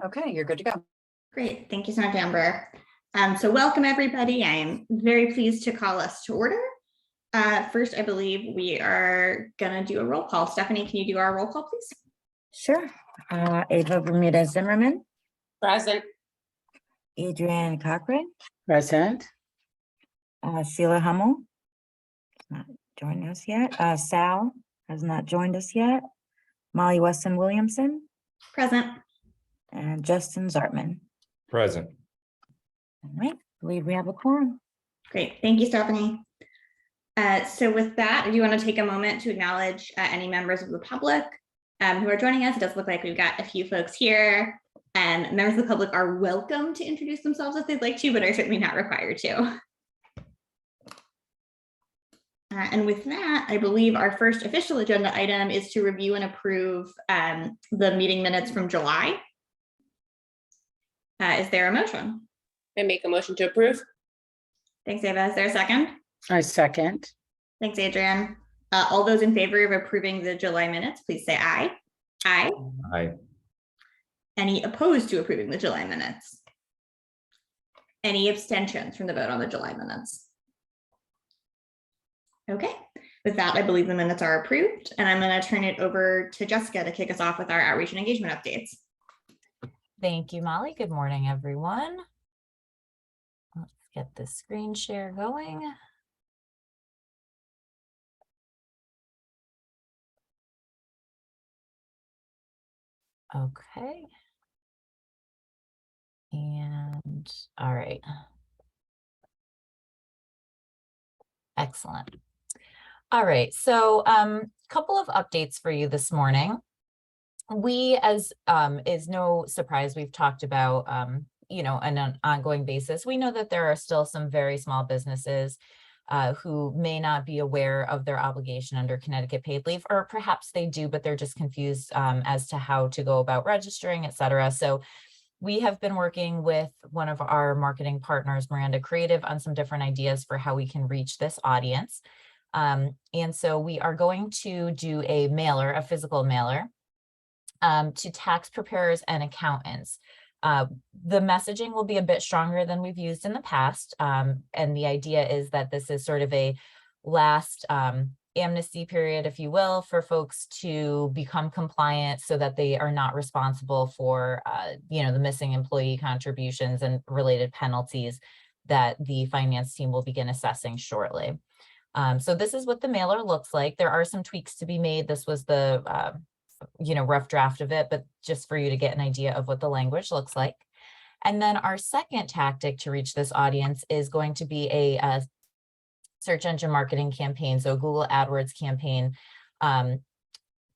Okay, you're good to go. Great. Thank you so much, Amber. So welcome, everybody. I am very pleased to call us to order. First, I believe we are going to do a roll call. Stephanie, can you do our roll call, please? Sure. Ava Bermudez Zimmerman. Present. Adrienne Cochran. Present. Sheila Hummel. Not joined us yet. Sal has not joined us yet. Molly Weston Williamson. Present. And Justin Zartman. Present. All right, I believe we have a quorum. Great. Thank you, Stephanie. So with that, I do want to take a moment to acknowledge any members of the public who are joining us. It does look like we've got a few folks here, and members of the public are welcome to introduce themselves if they'd like to, but are certainly not required to. And with that, I believe our first official agenda item is to review and approve the meeting minutes from July. Is there a motion? I make a motion to approve. Thanks, Ava. Is there a second? I second. Thanks, Adrienne. All those in favor of approving the July minutes, please say aye. Aye. Aye. Any opposed to approving the July minutes? Any abstentions from the vote on the July minutes? Okay, with that, I believe the minutes are approved, and I'm going to turn it over to Jessica to kick us off with our outreach and engagement updates. Thank you, Molly. Good morning, everyone. Let's get the screen share going. Okay. And all right. Excellent. All right, so couple of updates for you this morning. We, as is no surprise, we've talked about, on an ongoing basis. We know that there are still some very small businesses who may not be aware of their obligation under Connecticut paid leave, or perhaps they do, but they're just confused as to how to go about registering, et cetera. So we have been working with one of our marketing partners, Miranda Creative, on some different ideas for how we can reach this audience. And so we are going to do a mailer, a physical mailer, to tax preparers and accountants. The messaging will be a bit stronger than we've used in the past. And the idea is that this is sort of a last amnesty period, if you will, for folks to become compliant so that they are not responsible for, the missing employee contributions and related penalties that the finance team will begin assessing shortly. So this is what the mailer looks like. There are some tweaks to be made. This was the rough draft of it, but just for you to get an idea of what the language looks like. And then our second tactic to reach this audience is going to be a search engine marketing campaign. So Google AdWords campaign,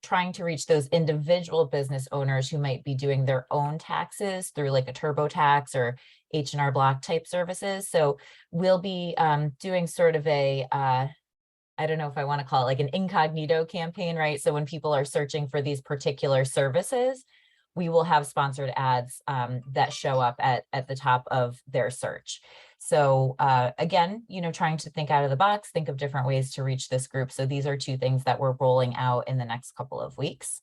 trying to reach those individual business owners who might be doing their own taxes through like a TurboTax or H&R Block type services. So we'll be doing sort of a, I don't know if I want to call it like an incognito campaign, right? So when people are searching for these particular services, we will have sponsored ads that show up at the top of their search. So again, trying to think out of the box, think of different ways to reach this group. So these are two things that we're rolling out in the next couple of weeks.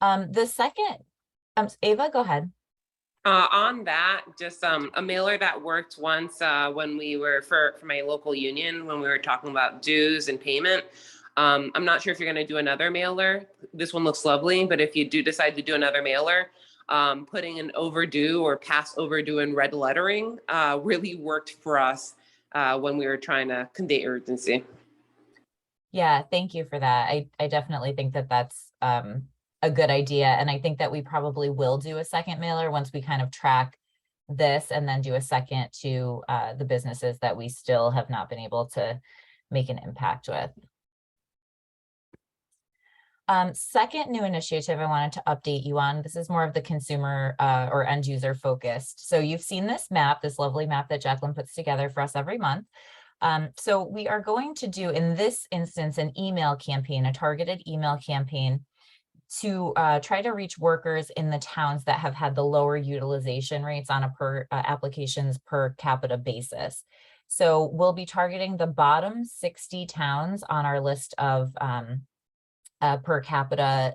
The second, Ava, go ahead. On that, just a mailer that worked once when we were for my local union, when we were talking about dues and payment. I'm not sure if you're going to do another mailer. This one looks lovely, but if you do decide to do another mailer, putting an overdue or past overdue in red lettering really worked for us when we were trying to convey urgency. Yeah, thank you for that. I definitely think that that's a good idea. And I think that we probably will do a second mailer once we kind of track this, and then do a second to the businesses that we still have not been able to make an impact with. Second new initiative I wanted to update you on. This is more of the consumer or end user focused. So you've seen this map, this lovely map that Jacqueline puts together for us every month. So we are going to do, in this instance, an email campaign, a targeted email campaign to try to reach workers in the towns that have had the lower utilization rates on a applications per capita basis. So we'll be targeting the bottom 60 towns on our list of per capita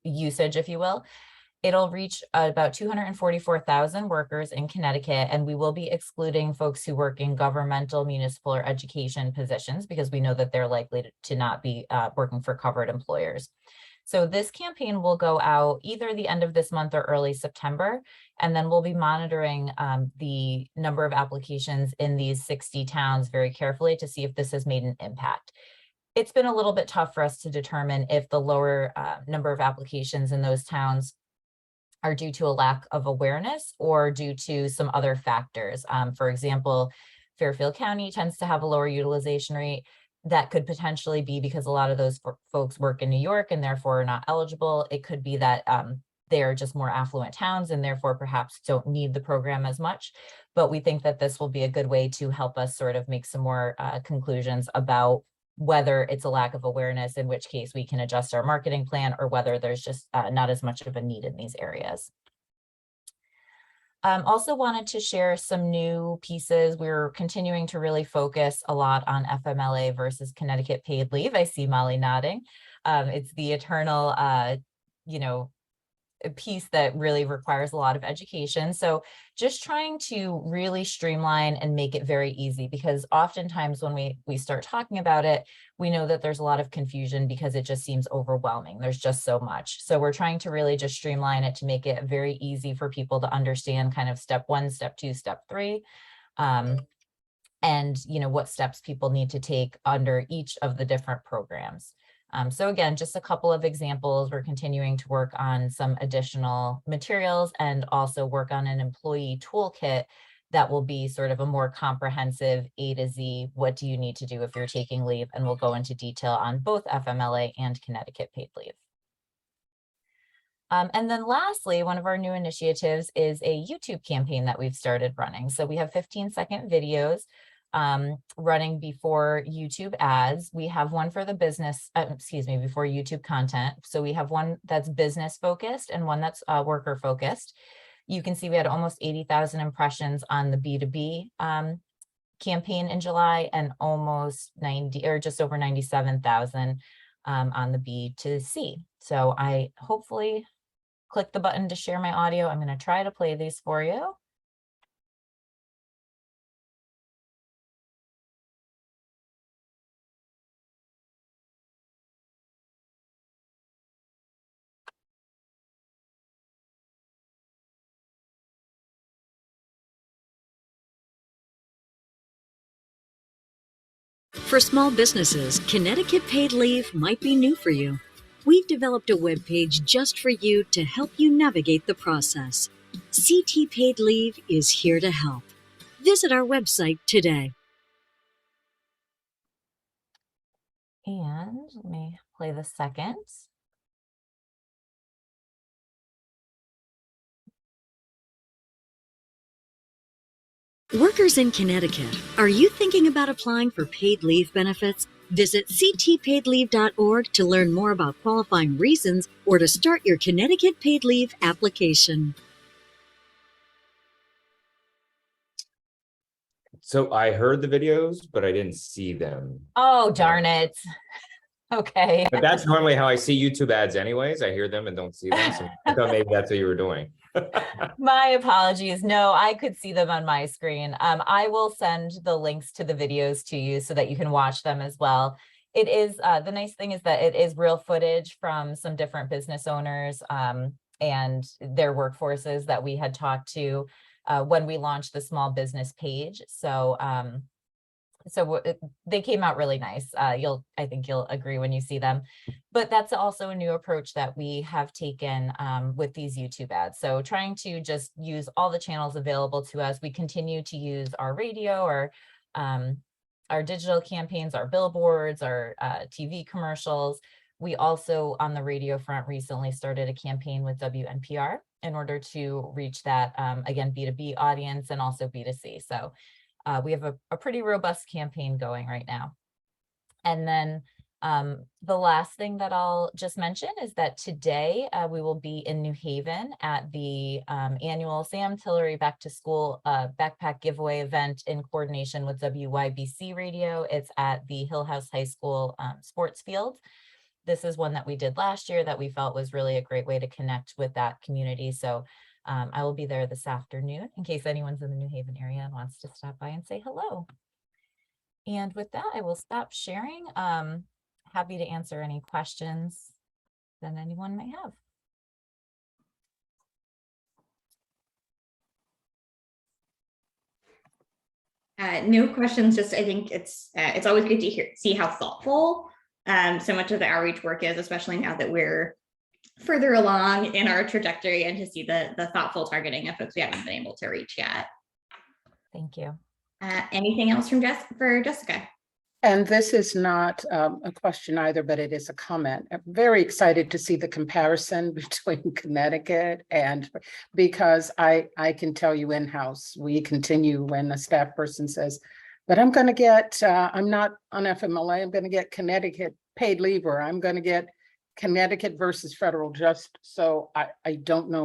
usage, if you will. It'll reach about 244,000 workers in Connecticut, and we will be excluding folks who work in governmental, municipal, or education positions because we know that they're likely to not be working for covered employers. So this campaign will go out either the end of this month or early September, and then we'll be monitoring the number of applications in these 60 towns very carefully to see if this has made an impact. It's been a little bit tough for us to determine if the lower number of applications in those towns are due to a lack of awareness or due to some other factors. For example, Fairfield County tends to have a lower utilization rate. That could potentially be because a lot of those folks work in New York and therefore are not eligible. It could be that they are just more affluent towns and therefore perhaps don't need the program as much. But we think that this will be a good way to help us sort of make some more conclusions about whether it's a lack of awareness, in which case we can adjust our marketing plan, or whether there's just not as much of a need in these areas. Also wanted to share some new pieces. We're continuing to really focus a lot on FMLA versus Connecticut paid leave. I see Molly nodding. It's the eternal, you know, a piece that really requires a lot of education. So just trying to really streamline and make it very easy, because oftentimes when we start talking about it, we know that there's a lot of confusion because it just seems overwhelming. There's just so much. So we're trying to really just streamline it to make it very easy for people to understand kind of step 1, step 2, step 3. And you know, what steps people need to take under each of the different programs. So again, just a couple of examples. We're continuing to work on some additional materials and also work on an employee toolkit that will be sort of a more comprehensive A to Z. What do you need to do if you're taking leave? And we'll go into detail on both FMLA and Connecticut paid leave. And then lastly, one of our new initiatives is a YouTube campaign that we've started running. So we have 15-second videos running before YouTube ads. We have one for the business, before YouTube content. So we have one that's business focused and one that's worker focused. You can see we had almost 80,000 impressions on the B2B campaign in July, and almost 90 or just over 97,000 on the B2C. So I hopefully click the button to share my audio. I'm going to try to play these for you. For small businesses, Connecticut paid leave might be new for you. We've developed a webpage just for you to help you navigate the process. CT Paid Leave is here to help. Visit our website today. And let me play the second. Workers in Connecticut, are you thinking about applying for paid leave benefits? Visit ctpaidleave.org to learn more about qualifying reasons or to start your Connecticut paid leave application. So I heard the videos, but I didn't see them. Oh, darn it. Okay. But that's normally how I see YouTube ads anyways. I hear them and don't see them. So I thought maybe that's what you were doing. My apologies. No, I could see them on my screen. I will send the links to the videos to you so that you can watch them as well. It is, the nice thing is that it is real footage from some different business owners and their workforces that we had talked to when we launched the small business page. So they came out really nice. I think you'll agree when you see them, but that's also a new approach that we have taken with these YouTube ads. So trying to just use all the channels available to us. We continue to use our radio, our digital campaigns, our billboards, our TV commercials. We also, on the radio front, recently started a campaign with WNPR in order to reach that, again, B2B audience and also B2C. So we have a pretty robust campaign going right now. And then the last thing that I'll just mention is that today we will be in New Haven at the annual Sam Tillery Back to School backpack giveaway event in coordination with WYBC Radio. It's at the Hill House High School sports field. this is one that we did last year that we felt was really a great way to connect with that community. So I will be there this afternoon in case anyone's in the New Haven area and wants to stop by and say hello. And with that, I will stop sharing. Happy to answer any questions that anyone may have. No questions, just I think it's always good to see how thoughtful so much of the outreach work is, especially now that we're further along in our trajectory, and to see the thoughtful targeting of folks we haven't been able to reach yet. Thank you. Anything else from Jessica? And this is not a question either, but it is a comment. I'm very excited to see the comparison between Connecticut, and because I can tell you in-house, we continue when a staff person says, but I'm going to get, I'm not on FMLA, I'm going to get Connecticut paid leave, or I'm going to get Connecticut versus federal. Just so I don't know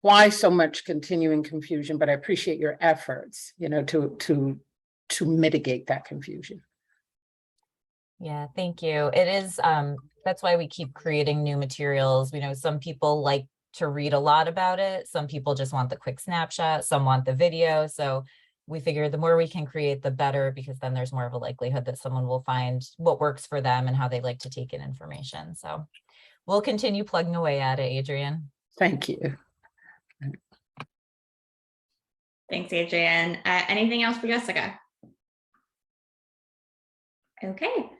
why so much continuing confusion, but I appreciate your efforts, to mitigate that confusion. Yeah, thank you. It is, that's why we keep creating new materials. We know some people like to read a lot about it. Some people just want the quick snapshot. Some want the video. So we figure the more we can create, the better, because then there's more of a likelihood that someone will find what works for them and how they like to take in information. So we'll continue plugging away at it, Adrienne. Thank you. Thanks, Adrienne. Anything else for Jessica? Okay,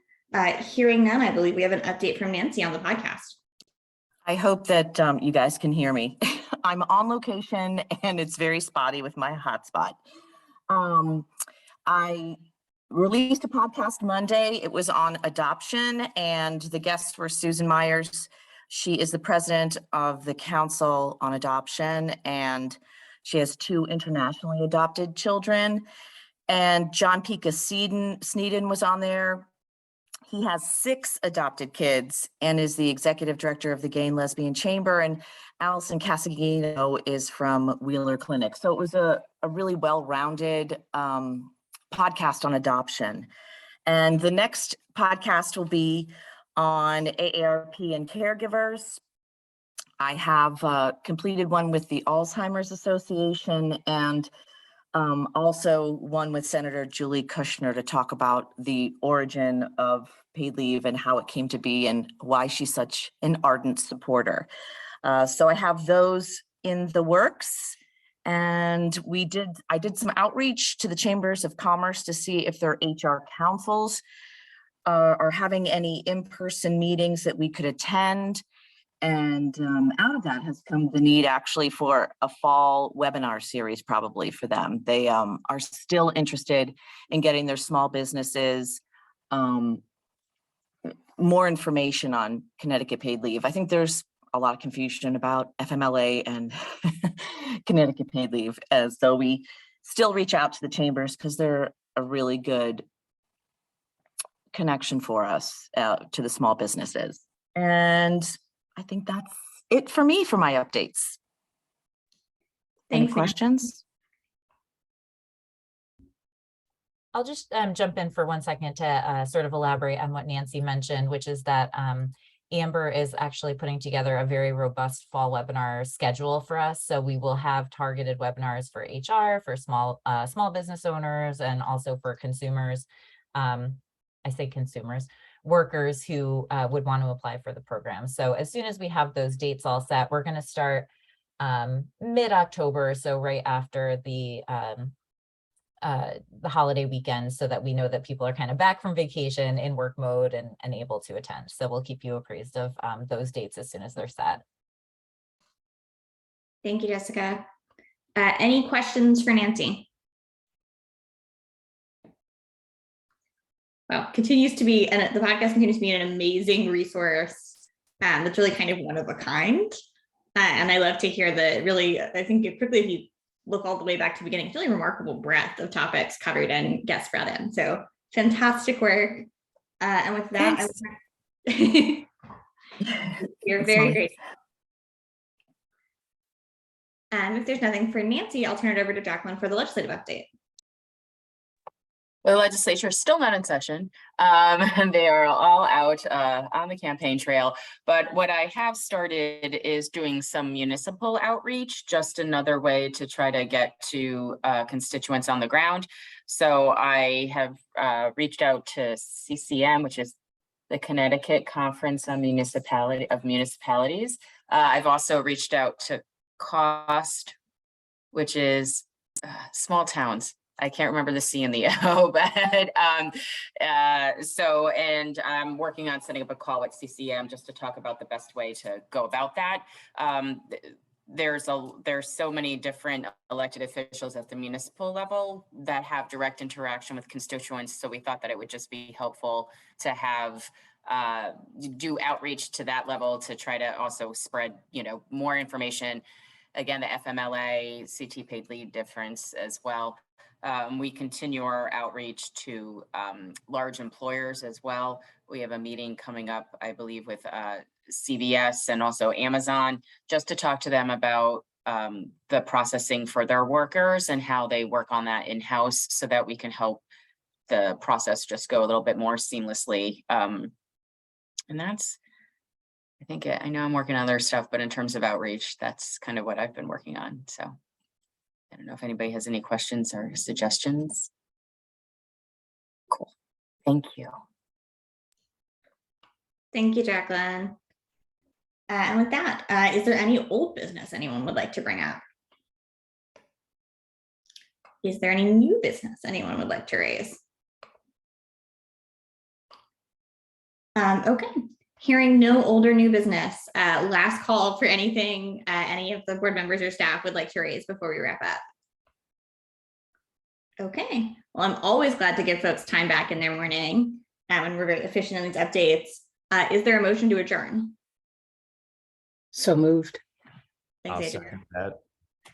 hearing none, I believe we have an update from Nancy on the podcast. I hope that you guys can hear me. I'm on location and it's very spotty with my hotspot. I released a podcast Monday. It was on adoption, and the guests were Susan Myers. She is the president of the Council on Adoption, and she has 2 internationally adopted children. And John Pika Sneeden was on there. He has 6 adopted kids and is the executive director of the Gay and Lesbian Chamber. And Allison Casagino is from Wheeler Clinic. So it was a really well-rounded podcast on adoption. And the next podcast will be on AARP and caregivers. I have completed one with the Alzheimer's Association, and also one with Senator Julie Kushner to talk about the origin of paid leave and how it came to be and why she's such an ardent supporter. So I have those in the works, and I did some outreach to the chambers of commerce to see if their HR councils are having any in-person meetings that we could attend. And out of that has come the need actually for a fall webinar series, probably for them. They are still interested in getting their small businesses more information on Connecticut paid leave. I think there's a lot of confusion about FMLA and Connecticut paid leave. So we still reach out to the chambers because they're a really good connection for us to the small businesses. And I think that's it for me for my updates. Any Thanks. questions? I'll just jump in for 1 second to sort of elaborate on what Nancy mentioned, which is that Amber is actually putting together a very robust fall webinar schedule for us. So we will have targeted webinars for HR, for small business owners, and also for consumers. I say consumers, workers who would want to apply for the program. So as soon as we have those dates all set, we're going to start mid-October, so right after the holiday weekend, so that we know that people are kind of back from vacation in work mode and able to attend. So we'll keep you appraised of those dates as soon as they're set. Thank you, Jessica. Any questions for Nancy? Well, continues to be, and the podcast continues to be an amazing resource that's really kind of one of a kind. And I love to hear the really, I think particularly if you look all the way back to the beginning, it's really remarkable breadth of topics covered and guests brought in. So fantastic work. And with that, you're very great. If there's nothing for Nancy, I'll turn it over to Jacqueline for the legislative update. Well, the legislature is still not in session. And they are all out on the campaign trail. But what I have started is doing some municipal outreach, just another way to try to get to constituents on the ground. So I have reached out to CCM, which is the Connecticut Conference on Municipalities. I've also reached out to COST, which is small towns. I can't remember the C and the O, but and I'm working on setting up a call with CCM just to talk about the best way to go about that. There's so many different elected officials at the municipal level that have direct interaction with constituents. So we thought that it would just be helpful to have do outreach to that level to try to also spread, more information. Again, the FMLA, CT paid leave difference as well. We continue our outreach to large employers as well. We have a meeting coming up, I believe, with CVS and also Amazon, just to talk to them about the processing for their workers and how they work on that in-house so that we can help the process just go a little bit more seamlessly. And that's, I think, I know I'm working on other stuff, but in terms of outreach, that's kind of what I've been working on. So I don't know if anybody has any questions or suggestions. Cool. Thank you. Thank you, Jacqueline. And with that, is there any old business anyone would like to bring up? Is there any new business anyone would like to raise? Okay, hearing no old or new business, last call for anything any of the board members or staff would like to raise before we wrap up. Okay, well, I'm always glad to give folks time back in their morning and we're very efficient in these updates. Is there a motion to adjourn? So moved. Thanks, I'll Adrian. second that.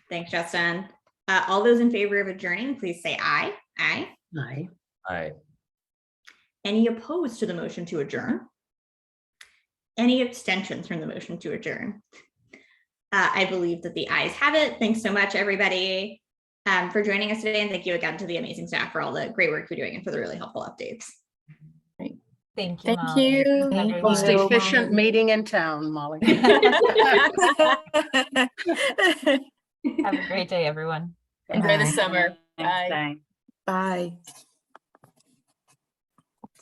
Thanks, Justin. All those in favor of adjourning, please say aye. Aye. Aye. Aye. Any opposed to the motion to adjourn? Any abstentions from the motion to adjourn? I believe that the ayes have it. Thanks so much, everybody, for joining us today. And thank you again to the amazing staff for all the great work you're doing and for the really helpful updates. Thank you, Thank Molly. you. Everyone. Most efficient meeting in town, Molly. Have a great day, everyone. Enjoy the Bye. summer. Thanks, Bye. bye. Bye.